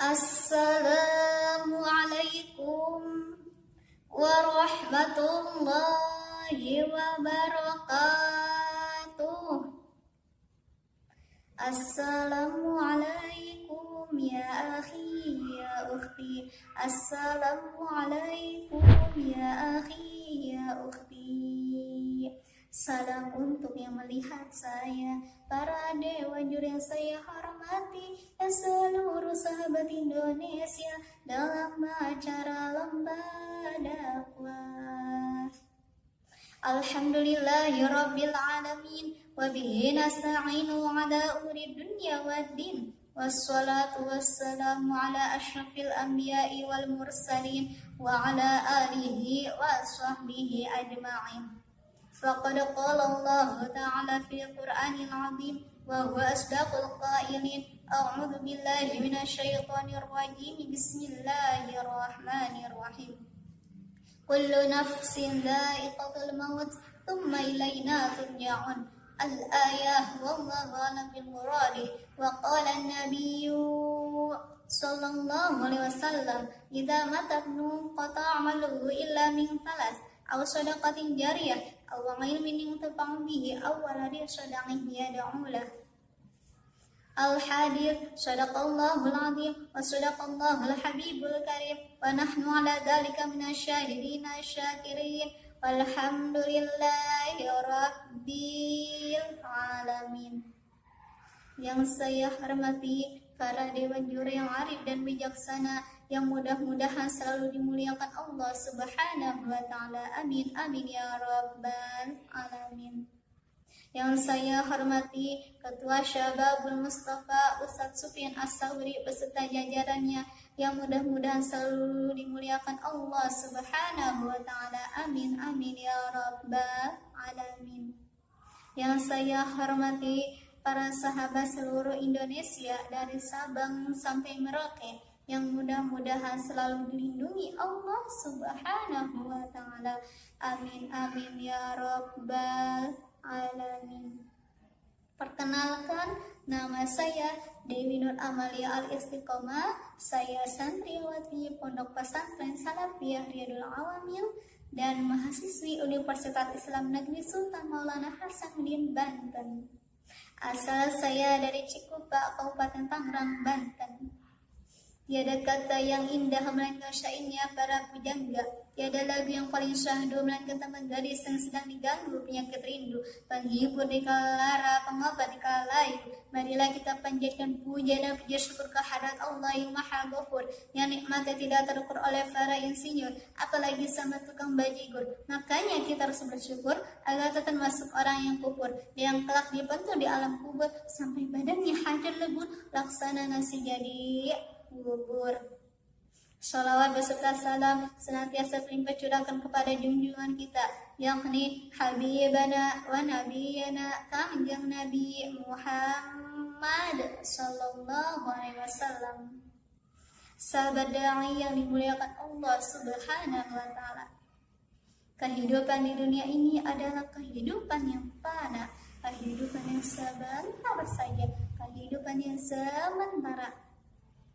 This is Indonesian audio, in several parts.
Assalamualaikum warahmatullahi wabarakatuh. Assalamualaikum ya akhi ya ukhti. Assalamualaikum ya akhi ya ukhti. Salam untuk yang melihat saya, para dewa jur yang saya hormati, dan seluruh sahabat Indonesia dalam acara lomba dakwah. Alhamdulillahirabbil alamin wa bihi nasta'inu ala umuri dunya waddin. Wassalatu wassalamu ala asyrafil anbiya'i wal mursalin wa ala alihi wa sahbihi ajma'in. Faqad qala Allah ta'ala fil Qur'anil 'azim wa huwa asdaqul qailin. A'udzu billahi minasyaitonir rajim. Bismillahirrahmanirrahim. Kullu nafsin dha'iqatul maut thumma ilayna turja'un. Al-ayah wallahu a'lam bil murad. Wa qala an-nabiyyu sallallahu alaihi wasallam, idza mata ibnu qata'a 'amaluhu illa min thalath, aw shadaqatin jariyah, aw ilmin yuntafa'u bihi, aw waladin shadaqin yad'u lahu. Al-hadith, sadaqallahul azim wa sadaqallahul habibul karim wa nahnu ala dhalika minasyahidin asyakirin walhamdulillahi rabbil alamin. Yang saya hormati para dewa juri yang arif dan bijaksana, yang mudah-mudahan selalu dimuliakan Allah Subhanahu wa ta'ala. Amin amin ya rabbal alamin. Yang saya hormati Ketua Syababul Mustafa Ustadz Sufyan As-Sauri beserta jajarannya, yang mudah-mudahan selalu dimuliakan Allah Subhanahu wa ta'ala. Amin amin ya rabbal alamin. Yang saya hormati para sahabat seluruh Indonesia dari Sabang sampai Merauke, yang mudah-mudahan selalu dilindungi Allah Subhanahu wa ta'ala. Amin amin ya rabbal alamin. Perkenalkan, nama saya Dewi Nur Amalia Al-Istiqomah. Saya santriwati Pondok Pesantren Salafiyah Riyadul Awamil dan mahasiswi Universitas Islam Negeri Sultan Maulana Hasanuddin Banten. Asal saya dari Cikupa, Kabupaten Tangerang, Banten. Tiada kata yang indah melainkan syairnya para pujangga. Tiada lagu yang paling syahdu melainkan taman gadis yang sedang diganggu penyakit rindu. Penghibur di kala lara, pengobat di kala layu. Marilah kita panjatkan puja dan puja syukur kehadirat Allah yang Maha Ghafur, yang nikmatnya tidak terukur oleh para insinyur, apalagi sama tukang bajigur. Makanya kita harus bersyukur agar tetap masuk orang yang kufur, yang kelak dibentuk di alam kubur sampai badannya hancur lebur laksana nasi jadi bubur. Shalawat beserta salam senantiasa terlimpah curahkan kepada junjungan kita, yakni Habibana wa Nabiyana Kangjeng Nabi Muhammad sallallahu alaihi wasallam, sahabat dai yang dimuliakan Allah Subhanahu wa ta'ala. Kehidupan di dunia ini adalah kehidupan yang fana, kehidupan yang sebentar saja, kehidupan yang sementara.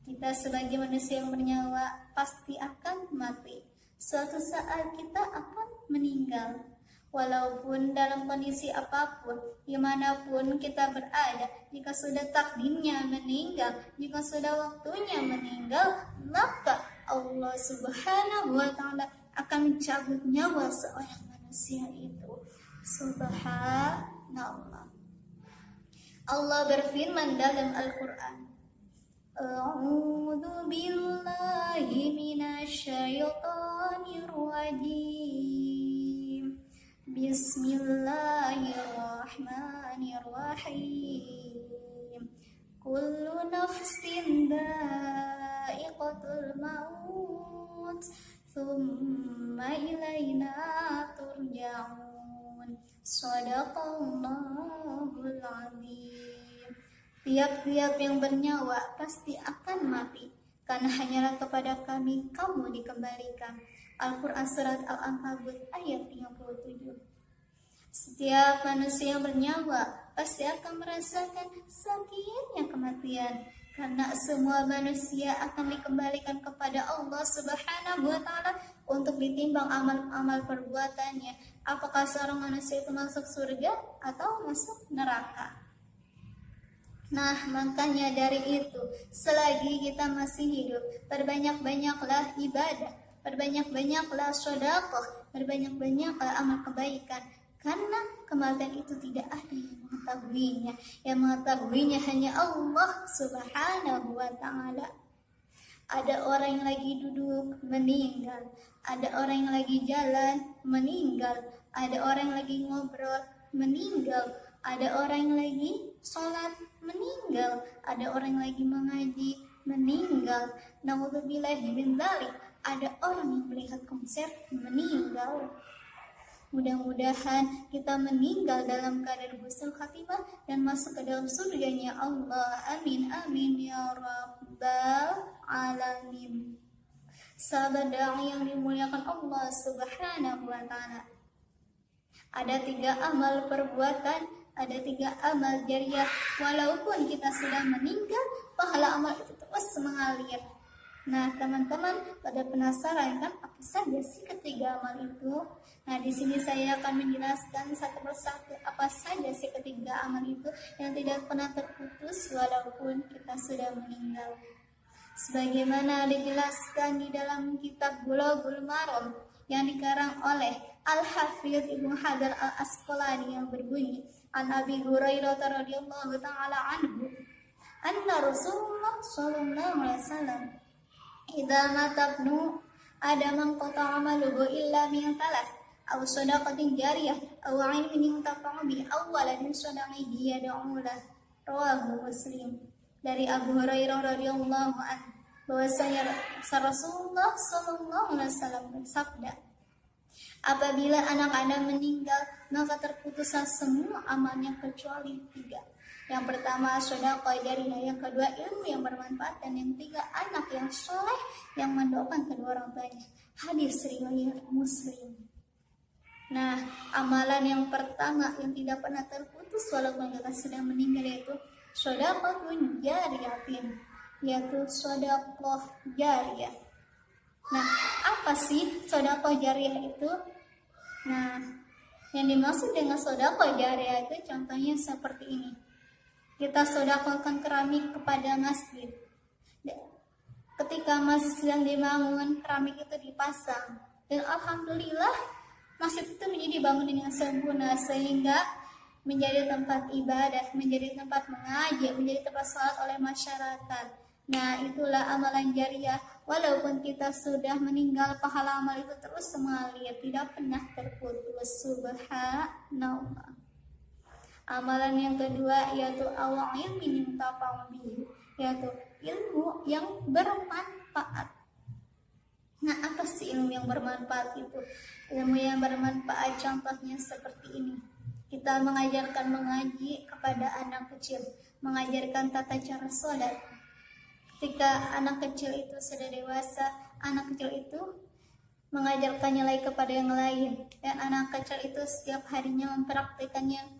Kita sebagai manusia yang bernyawa pasti akan mati. Suatu saat kita akan meninggal. Walaupun dalam kondisi apapun, dimanapun kita berada, jika sudah takdirnya meninggal, jika sudah waktunya meninggal, maka Allah Subhanahu wa ta'ala akan mencabut nyawa seorang manusia itu. Subhanallah. Allah berfirman dalam Al-Quran, A'udzu billahi minasyaitonir rajim. Bismillahirrahmanirrahim. Kullu nafsin dha'iqatul maut, thumma ilayna turja'un. Shadaqallahul azim. Tiap-tiap yang bernyawa pasti akan mati, karena hanyalah kepada kami kamu dikembalikan. Al-Quran Surat Al-Ankabut ayat 37. Setiap manusia yang bernyawa pasti akan merasakan sakitnya kematian, Karena semua manusia akan dikembalikan kepada Allah Subhanahu wa Ta'ala untuk ditimbang amal-amal perbuatannya. Apakah seorang manusia itu masuk surga atau masuk neraka? Nah, makanya dari itu, selagi kita masih hidup, perbanyak-banyaklah ibadah, perbanyak-banyaklah sedekah, perbanyak-banyaklah amal kebaikan. Karena kematian itu tidak ada yang mengetahuinya. Yang mengetahuinya hanya Allah Subhanahu wa Ta'ala. Ada orang yang lagi duduk, meninggal. Ada orang yang lagi jalan, meninggal. Ada orang yang lagi ngobrol, meninggal. Ada orang yang lagi sholat, meninggal. Ada orang yang lagi mengaji, meninggal. Naudzubillahi min dzalik. Ada orang yang melihat konser, meninggal. Mudah-mudahan kita meninggal dalam keadaan husnul khatimah dan masuk ke dalam surganya Allah. Amin amin ya rabbal alamin. Sahabat da'i yang dimuliakan Allah Subhanahu wa Ta'ala, ada 3 amal perbuatan, ada 3 amal jariah. Walaupun kita sudah meninggal, pahala amal itu terus mengalir. Nah, teman-teman pada penasaran kan apa saja sih ketiga amal itu? Nah, di sini saya akan menjelaskan satu persatu apa saja sih ketiga amal itu yang tidak pernah terputus walaupun kita sudah meninggal. Sebagaimana dijelaskan di dalam kitab Bulughul Maram yang dikarang oleh Al-Hafidz Ibnu Hajar Al-Asqalani yang berbunyi, An Abi Hurairah radhiyallahu taala anhu, anna Rasulullah sallallahu alaihi wasallam idza mata ibnu adam qata amaluhu illa min thalath aw sadaqatin jariyah aw 'ilmin yuntafa'u bihi aw waladin sadaqatin yad'u lahu, rawahu Muslim. Dari Abu Hurairah radhiyallahu anhu bahwasanya Rasulullah sallallahu alaihi wasallam bersabda, apabila anak Adam meninggal maka terputuslah semua amalnya kecuali 3. Yang pertama sedekah jariyah, yang kedua ilmu yang bermanfaat, dan yang 3 anak yang soleh yang mendoakan kedua orang tuanya. Hadis riwayat Muslim. Nah, amalan yang pertama yang tidak pernah terputus walaupun kita sudah meninggal yaitu sedekahun jariyatin, yaitu sedekah jariyah. Nah, apa sih sedekah jariyah itu? Nah, yang dimaksud dengan sedekah jariyah itu contohnya seperti ini. Kita sedekahkan keramik kepada masjid. Ketika masjid sedang dibangun, keramik itu dipasang. Dan alhamdulillah, masjid itu menjadi bangun dengan sempurna sehingga menjadi tempat ibadah, menjadi tempat mengaji, menjadi tempat salat oleh masyarakat. Nah, itulah amalan jariah. Walaupun kita sudah meninggal, pahala amal itu terus mengalir, tidak pernah terputus. Subhanallah. Amalan yang kedua yaitu awal ilmin yuntafa'u bihi, yaitu ilmu yang bermanfaat. Nah, apa sih ilmu yang bermanfaat itu? Ilmu yang bermanfaat contohnya seperti ini. Kita mengajarkan mengaji kepada anak kecil, mengajarkan tata cara sholat. Ketika anak kecil itu sudah dewasa, anak kecil itu mengajarkannya lagi kepada yang lain, dan anak kecil itu setiap harinya mempraktikkannya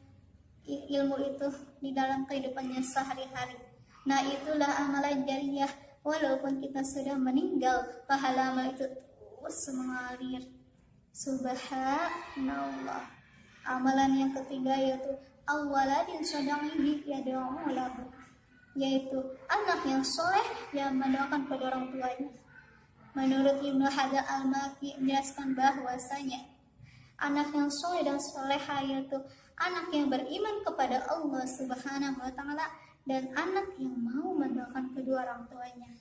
ilmu itu di dalam kehidupannya sehari-hari. Nah, itulah amalan jariah. Walaupun kita sudah meninggal, pahala amal itu terus mengalir. Subhanallah. Amalan yang ketiga yaitu awaladin sadaqatin yad'u lahu, yaitu anak yang soleh yang mendoakan kedua orang tuanya. Menurut Ibnu Hajar Al-Makki menjelaskan bahwasanya anak yang soleh dan soleha yaitu anak yang beriman kepada Allah Subhanahu wa Ta'ala dan anak yang mau mendoakan kedua orang tuanya.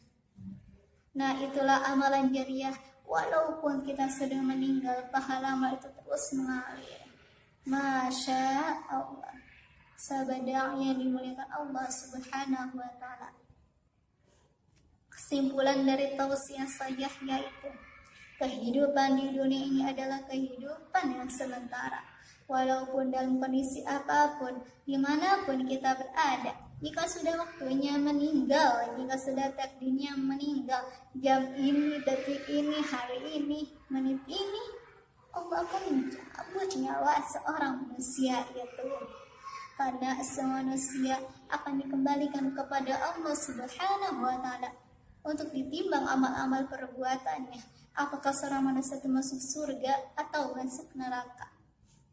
Nah, itulah amalan jariah. Walaupun kita sudah meninggal, pahala amal itu terus mengalir. Masya Allah. Sahabat yang dimuliakan Allah Subhanahu wa Ta'ala. Kesimpulan dari tausiah saya yaitu kehidupan di dunia ini adalah kehidupan yang sementara. Walaupun dalam kondisi apapun, dimanapun kita berada, jika sudah waktunya meninggal, jika sudah takdirnya meninggal, jam ini, detik ini, hari ini, menit ini, Allah akan mencabut nyawa seorang manusia itu. karena semua manusia akan dikembalikan kepada Allah Subhanahu wa Ta'ala untuk ditimbang amal-amal perbuatannya, apakah seorang manusia itu masuk surga atau masuk neraka.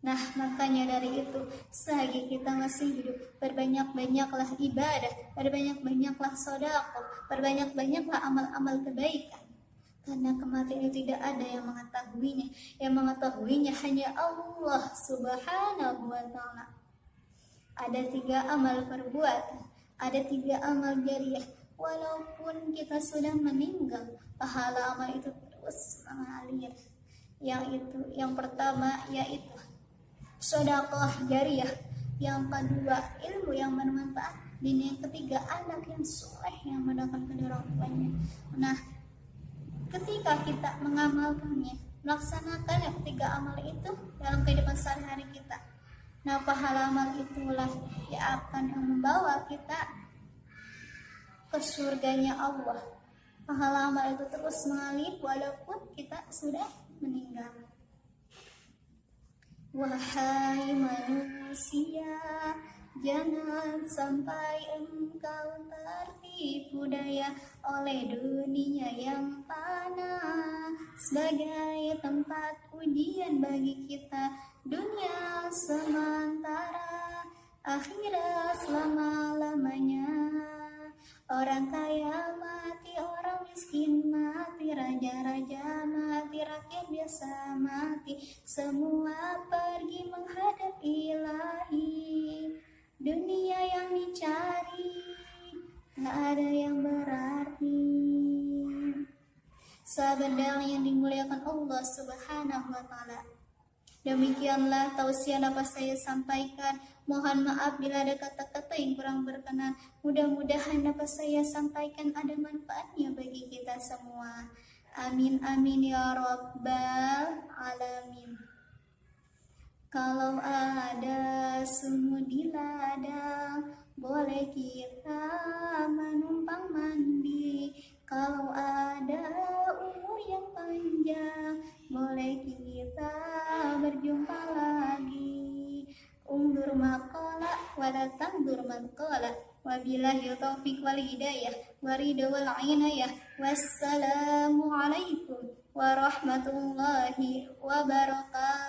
Nah, makanya dari itu, selagi kita masih hidup, berbanyak-banyaklah ibadah, berbanyak-banyaklah sedekah, berbanyak-banyaklah amal-amal kebaikan. Karena kematian itu tidak ada yang mengetahuinya. Yang mengetahuinya hanya Allah Subhanahu wa Ta'ala. Ada 3 amal perbuatan, ada 3 amal jariah. Walaupun kita sudah meninggal, pahala amal itu terus mengalir. Yang pertama yaitu sedekah jariah, yang kedua ilmu yang bermanfaat, dan yang ketiga anak yang soleh yang mendoakan kedua orang tuanya. Nah, ketika kita mengamalkannya, melaksanakan 3 amal itu dalam kehidupan sehari-hari kita, nah pahala amal itulah yang akan membawa kita ke surganya Allah. Pahala amal itu terus mengalir walaupun kita sudah meninggal. Wahai manusia, jangan sampai engkau tertipu daya oleh dunia yang fana sebagai tempat ujian bagi kita. Dunia sementara, akhirat selama-lamanya. Orang kaya mati, orang miskin mati, raja-raja mati, rakyat biasa mati, semua pergi menghadap Ilahi. Dunia yang dicari tak ada yang berarti. Sahabat yang dimuliakan Allah Subhanahu wa Ta'ala, demikianlah tausiah dapat saya sampaikan. Mohon maaf bila ada kata-kata yang kurang berkenan. Mudah-mudahan dapat saya sampaikan ada manfaatnya bagi kita semua. Amin amin ya rabbal alamin. Kalau ada semut di ladang, boleh kita menumpang mandi. Kalau ada umur yang panjang, boleh kita berjumpa lagi. Undur maqala wala tangdur maqala. Wabillahi taufiq wal hidayah waridha wal inayah. Wassalamu alaikum warahmatullahi wabarakatuh.